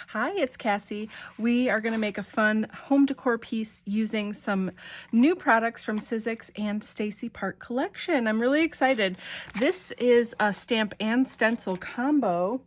Hi, it's Kassy. We are going to make a fun home decor piece using some new products from Sizzix and Stacey Park collection. I'm really excited. This is a stamp and stencil combo.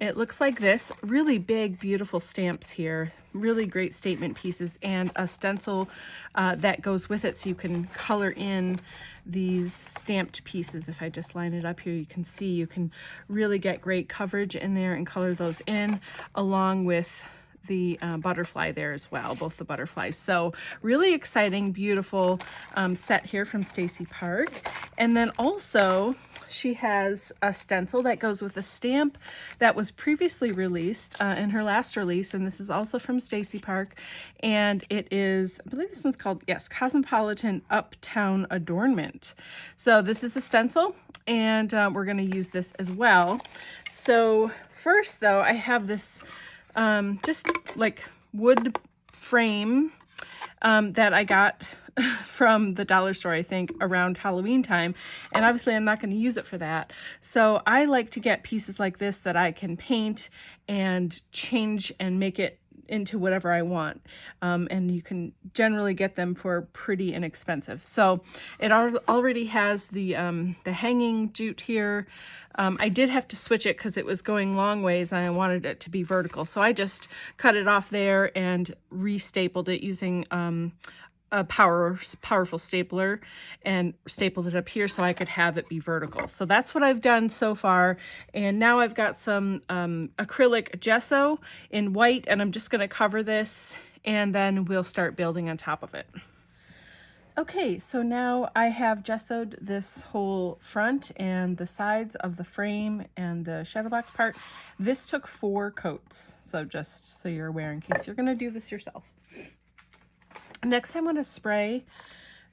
It looks like this. Really big, beautiful stamps here. Really great statement pieces and a stencil that goes with it so you can color in these stamped pieces. If I just line it up here, you can see you can really get great coverage in there and color those in along with the butterfly there as well, both the butterflies. So really exciting, beautiful set here from Stacey Park. And then also she has a stencil that goes with a stamp that was previously released in her last release, and this is also from Stacey Park, and it is, I believe this one's called, yes, Cosmopolitan Uptown Adornment. So this is a stencil, and we're going to use this as well. So first though, I have this just like wood frame that I got from the dollar store, I think, around Halloween time. And obviously I'm not going to use it for that. So I like to get pieces like this that I can paint and change and make it into whatever I want. And you can generally get them for pretty inexpensive. So it already has the hanging jute here. I did have to switch it because it was going long ways and I wanted it to be vertical. So I just cut it off there and re-stapled it using a powerful stapler and stapled it up here so I could have it be vertical. So that's what I've done so far. And now I've got some acrylic gesso in white, and I'm just going to cover this and then we'll start building on top of it. Okay, so now I have gessoed this whole front and the sides of the frame and the shadow box part. This took 4 coats, so just so you're aware in case you're going to do this yourself. Next, I'm going to spray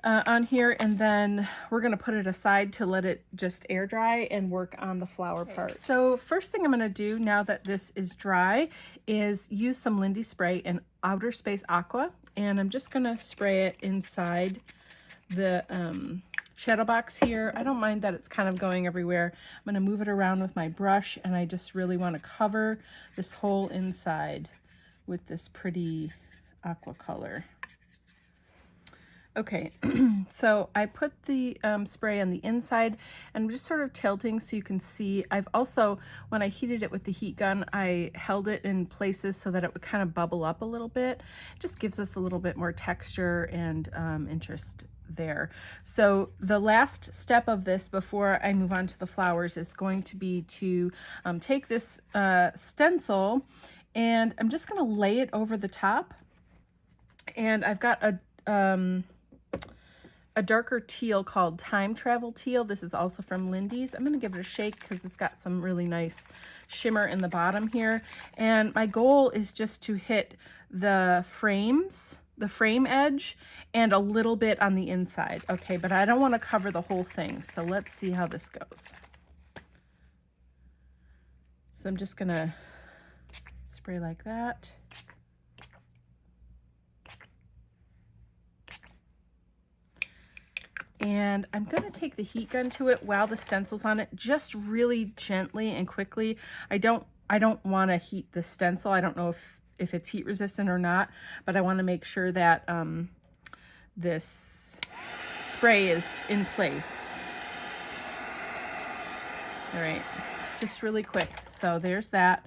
on here, and then we're going to put it aside to let it just air dry and work on the flower part. So first thing I'm going to do now that this is dry is use some Lindy spray in Outer Space Aqua, and I'm just going to spray it inside the shadow box here. I don't mind that it's kind of going everywhere. I'm going to move it around with my brush, and I just really want to cover this whole inside with this pretty aqua color. Okay, so I put the spray on the inside, and I'm just sort of tilting so you can see. I've also, when I heated it with the heat gun, I held it in places so that it would kind of bubble up a little bit. It just gives us a little bit more texture and interest there. So the last step of this before I move on to the flowers is going to be to take this stencil, and I'm just going to lay it over the top. And I've got a darker teal called Time Travel Teal. This is also from Lindy's. I'm going to give it a shake because it's got some really nice shimmer in the bottom here. And my goal is just to hit the frame edge and a little bit on the inside. Okay, but I don't want to cover the whole thing. So let's see how this goes. So I'm just going to spray like that. And I'm going to take the heat gun to it while the stencil's on it, just really gently and quickly. I don't want to heat the stencil. I don't know if it's heat resistant or not, but I want to make sure that this spray is in place. All right, just really quick. So there's that.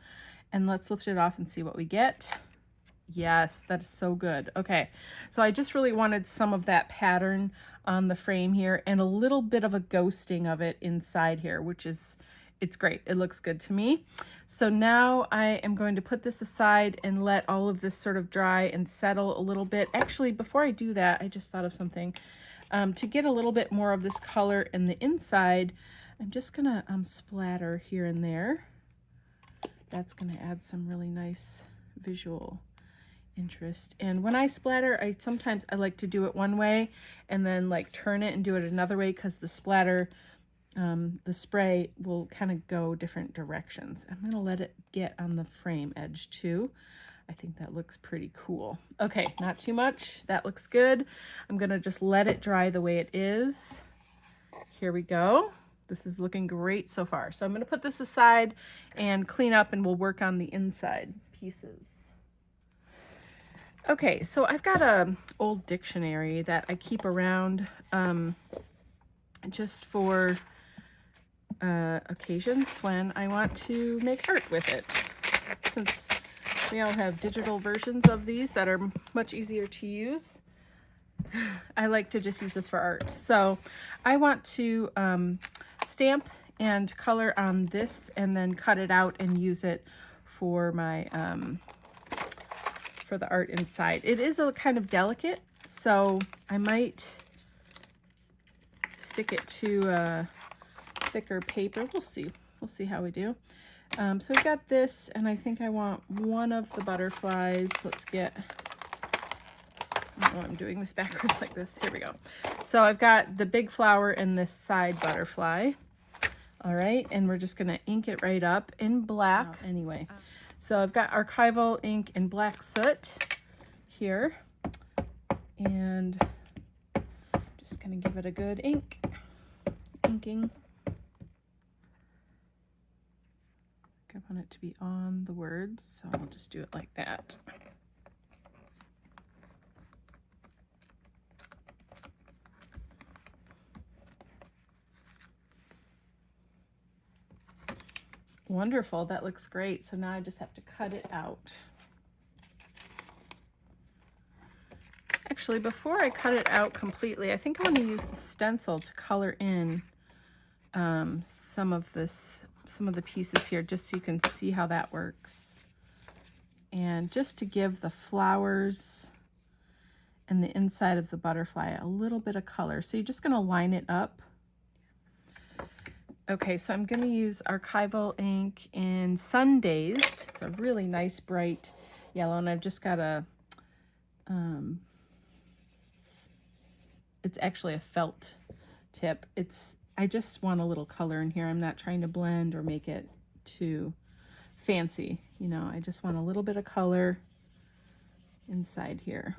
And let's lift it off and see what we get. Yes, that is so good. Okay, so I just really wanted some of that pattern on the frame here and a little bit of a ghosting of it inside here, which is, it's great. It looks good to me. So now I am going to put this aside and let all of this sort of dry and settle a little bit. Actually, before I do that, I just thought of something. To get a little bit more of this color in the inside, I'm just gonna splatter here and there. That's gonna add some really nice visual interest. And when I splatter, sometimes I like to do it one way and then like turn it and do it another way, because the splatter, the spray will kind of go different directions. I'm going to let it get on the frame edge too. I think that looks pretty cool. Okay, not too much. That looks good. I'm going to just let it dry the way it is. Here we go. This is looking great so far. So I'm going to put this aside and clean up, and we'll work on the inside pieces. Okay, so I've got a old dictionary that I keep around just for occasions when I want to make art with it. Since we all have digital versions of these that are much easier to use, I like to just use this for art. So I want to stamp and color on this and then cut it out and use it for my for the art inside. It is a kind of delicate, so I might stick it to thicker paper. We'll see how we do. So we got this, and I think I want one of the butterflies. Let's get, I'm doing this backwards like this. Here we go. So I've got the big flower and this side butterfly. All right, and we're just gonna ink it right up in black anyway. So I've got archival ink in black soot here, and just gonna give it a good inking. I want it to be on the words, so I'll just do it like that. Wonderful, that looks great. So now I just have to cut it out. Actually, before I cut it out completely, I think I want to use the stencil to color in some of the pieces here, just so you can see how that works. And just to give the flowers and the inside of the butterfly a little bit of color. So you're just going to line it up. Okay, so I'm going to use archival ink in Sun-Dazed. It's a really nice bright yellow, and I've just got a, it's actually a felt tip. I just want a little color in here. I'm not trying to blend or make it too fancy. You know, I just want a little bit of color inside here.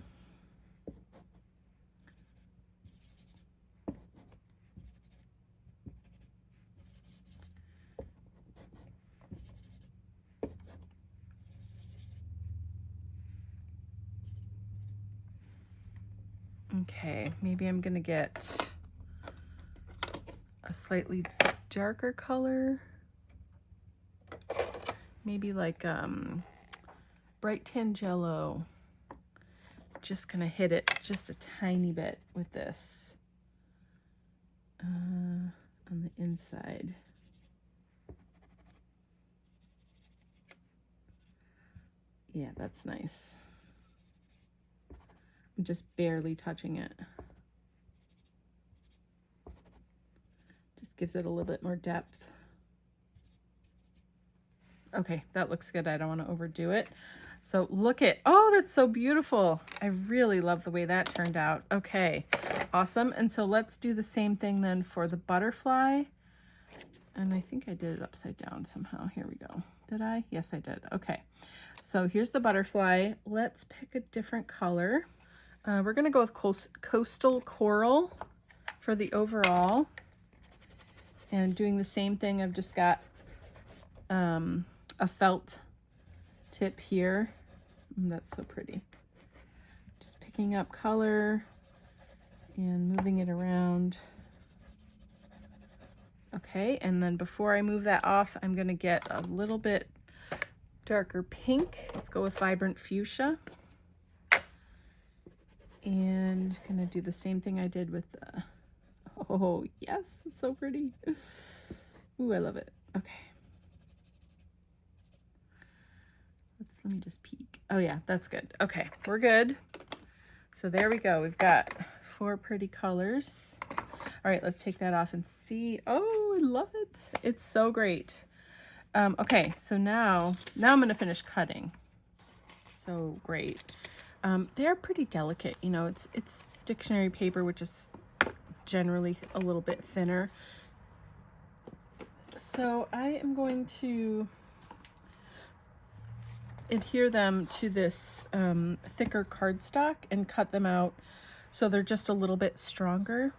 Okay, maybe I'm gonna get a slightly darker color, maybe like bright tan jello. Just gonna hit it just a tiny bit with this on the inside. Yeah, that's nice. I'm just barely touching it. Just gives it a little bit more depth. Okay, that looks good. I don't want to overdo it. So look at, oh, that's so beautiful. I really love the way that turned out. Okay, awesome. And so let's do the same thing then for the butterfly. And I think I did it upside down somehow. Here we go. Did I? Yes, I did. Okay, so here's the butterfly. Let's pick a different color. We're going to go with Coastal Coral for the overall. And doing the same thing, I've just got a felt tip here. That's so pretty. Just picking up color and moving it around. Okay, and then before I move that off, I'm going to get a little bit darker pink. Let's go with Vibrant Fuchsia. And gonna do the same thing I did with the, oh yes, it's so pretty. Ooh, I love it. Okay. Let me just peek. Oh yeah, that's good. Okay, we're good. So there we go. We've got 4 pretty colors. All right, let's take that off and see. Oh, I love it. It's so great. Okay, so now I'm gonna finish cutting. So great. They're pretty delicate, you know, it's dictionary paper, which is generally a little bit thinner. So I am going to adhere them to this thicker cardstock and cut them out so they're just a little bit stronger.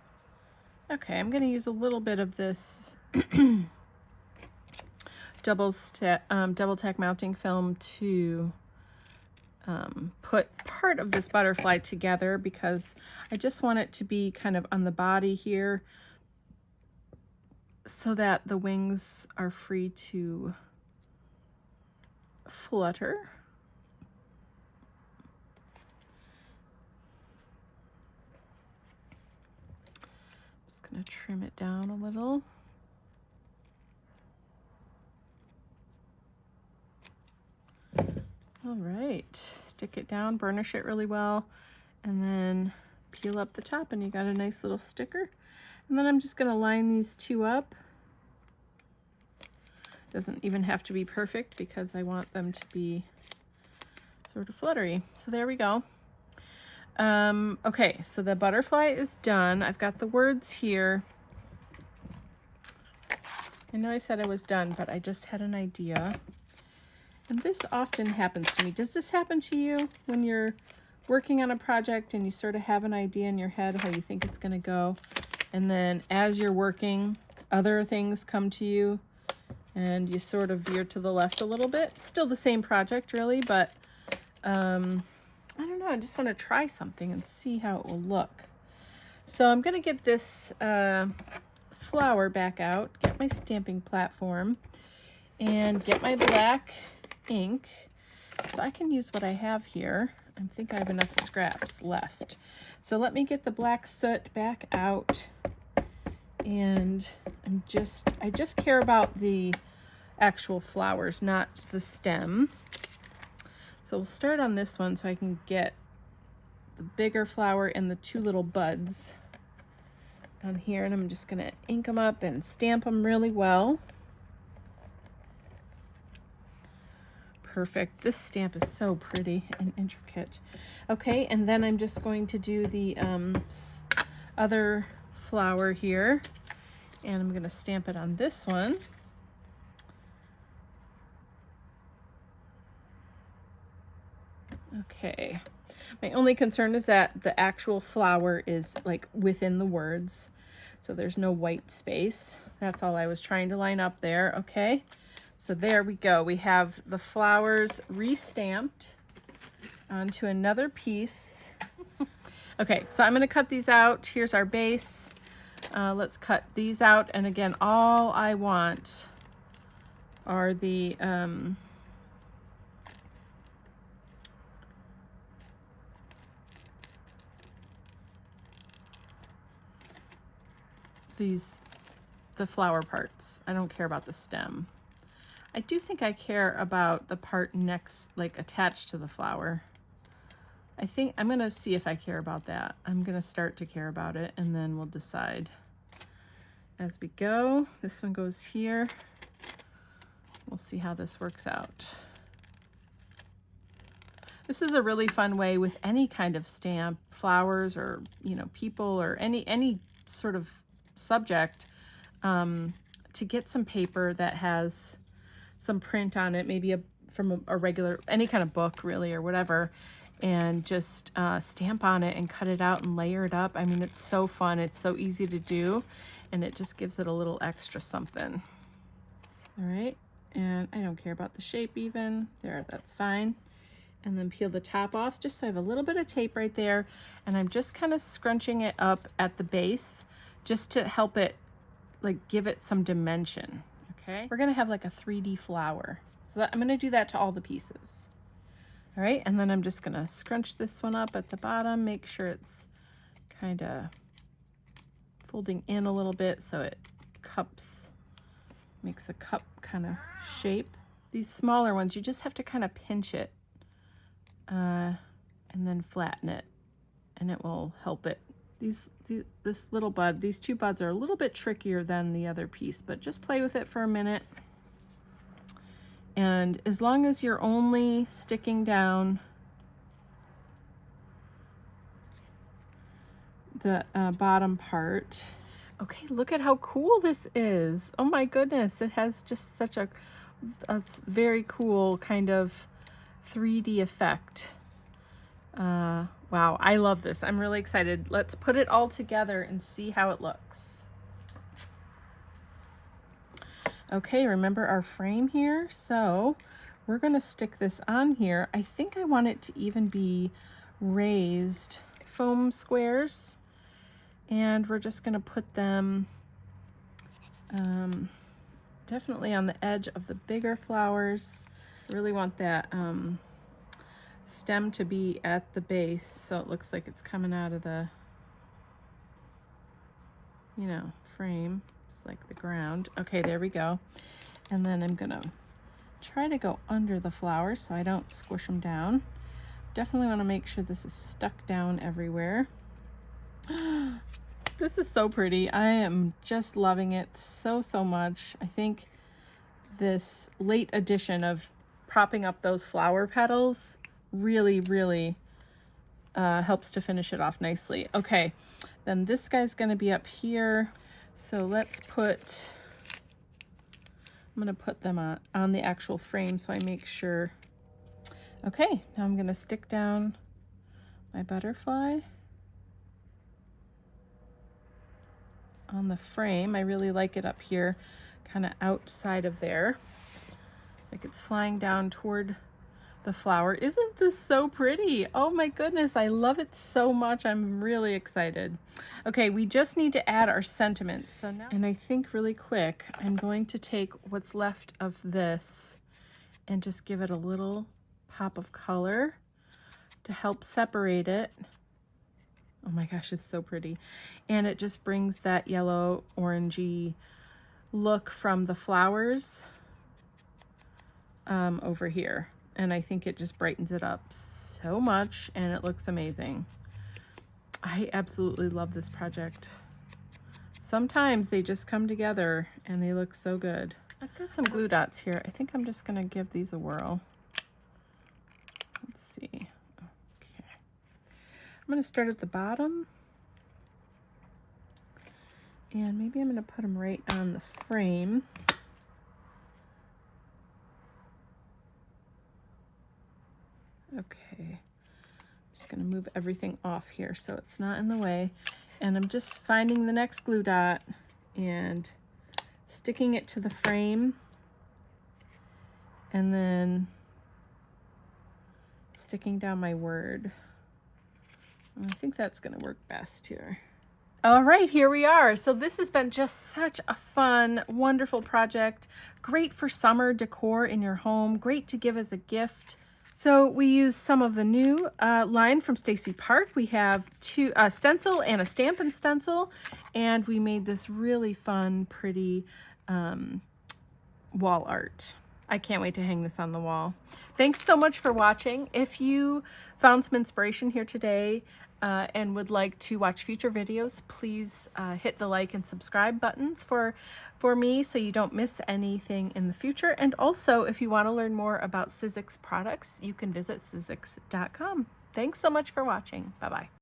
Okay, I'm going to use a little bit of this double tack mounting film to put part of this butterfly together, because I just want it to be kind of on the body here so that the wings are free to flutter. Just going to trim it down a little. All right, stick it down, burnish it really well, and then peel up the top, and you got a nice little sticker. And then I'm just going to line these two up. Doesn't even have to be perfect because I want them to be sort of fluttery. So there we go. Okay, so the butterfly is done. I've got the words here. I know I said I was done, but I just had an idea. And this often happens to me. Does this happen to you when you're working on a project and you sort of have an idea in your head how you think it's going to go, and then as you're working, other things come to you and you sort of veer to the left a little bit? Still the same project really, but I don't know, I just want to try something and see how it will look. So I'm going to get this flower back out, get my stamping platform, and get my black ink. So I can use what I have here. I think I have enough scraps left. So let me get the black soot back out, and I just care about the actual flowers, not the stem. So we'll start on this one so I can get the bigger flower and the two little buds on here, and I'm just gonna ink them up and stamp them really well. Perfect. This stamp is so pretty and intricate. Okay, and then I'm just going to do the other flower here, and I'm going to stamp it on this one. Okay. My only concern is that the actual flower is like within the words, so there's no white space. That's all I was trying to line up there. Okay. So there we go. We have the flowers re-stamped onto another piece. Okay, so I'm going to cut these out. Here's our base. Let's cut these out. And again, all I want are the the flower parts. I don't care about the stem. I do think I care about the part next, like attached to the flower. I think I'm gonna see if I care about that. I'm gonna start to care about it, and then we'll decide as we go. This one goes here. We'll see how this works out. This is a really fun way with any kind of stamp, flowers, or people, or any sort of subject, to get some paper that has some print on it, maybe from a regular, any kind of book really, or whatever, and just stamp on it and cut it out and layer it up. I mean, it's so fun. It's so easy to do, and it just gives it a little extra something. All right, and I don't care about the shape even. There, that's fine. And then peel the top off just so I have a little bit of tape right there, and I'm just kind of scrunching it up at the base just to help it, like, give it some dimension. Okay, we're gonna have like a 3D flower, so I'm gonna do that to all the pieces. All right, and then I'm just gonna scrunch this one up at the bottom, make sure it's kind of folding in a little bit so it cups, makes a cup kind of shape. These smaller ones, you just have to kind of pinch it and then flatten it, and it will help it. This little bud, these two buds are a little bit trickier than the other piece, but just play with it for a minute. And as long as you're only sticking down the bottom part. Okay, look at how cool this is. Oh my goodness, it has just such a very cool kind of 3D effect. Wow, I love this. I'm really excited. Let's put it all together and see how it looks. Okay, remember our frame here? So we're gonna stick this on here. I think I want it to even be raised foam squares, and we're just gonna put them definitely on the edge of the bigger flowers. I really want that stem to be at the base, so it looks like it's coming out of the, you know, frame, just like the ground. Okay, there we go. And then I'm gonna try to go under the flowers so I don't squish them down. Definitely want to make sure this is stuck down everywhere. This is so pretty. I am just loving it so much. I think this late addition of propping up those flower petals really helps to finish it off nicely. Okay, then this guy's going to be up here. So let's put, I'm going to put them on the actual frame so I make sure. Okay, now I'm going to stick down my butterfly on the frame. I really like it up here, kind of outside of there, like it's flying down toward the flower. Isn't this so pretty? Oh my goodness, I love it so much. I'm really excited. Okay, we just need to add our sentiment. So now, and I think really quick, I'm going to take what's left of this and just give it a little pop of color to help separate it. Oh my gosh, it's so pretty. And it just brings that yellow orangey look from the flowers over here. And I think it just brightens it up so much and it looks amazing. I absolutely love this project. Sometimes they just come together and they look so good. I've got some glue dots here. I think I'm just gonna give these a whirl. Let's see. Okay. I'm gonna start at the bottom. And maybe I'm gonna put them right on the frame. Okay, I'm just gonna move everything off here so it's not in the way. And I'm just finding the next glue dot and sticking it to the frame. And then sticking down my word. And I think that's gonna work best here. All right, here we are. So this has been just such a fun, wonderful project. Great for summer decor in your home. Great to give as a gift. So we used some of the new line from Stacey Park. We have a stencil and a Stampin' Stencil, and we made this really fun, pretty wall art. I can't wait to hang this on the wall. Thanks so much for watching. If you found some inspiration here today and would like to watch future videos, please hit the like and subscribe buttons for me so you don't miss anything in the future. And also, if you want to learn more about Sizzix products, you can visit sizzix.com. Thanks so much for watching. Bye-bye.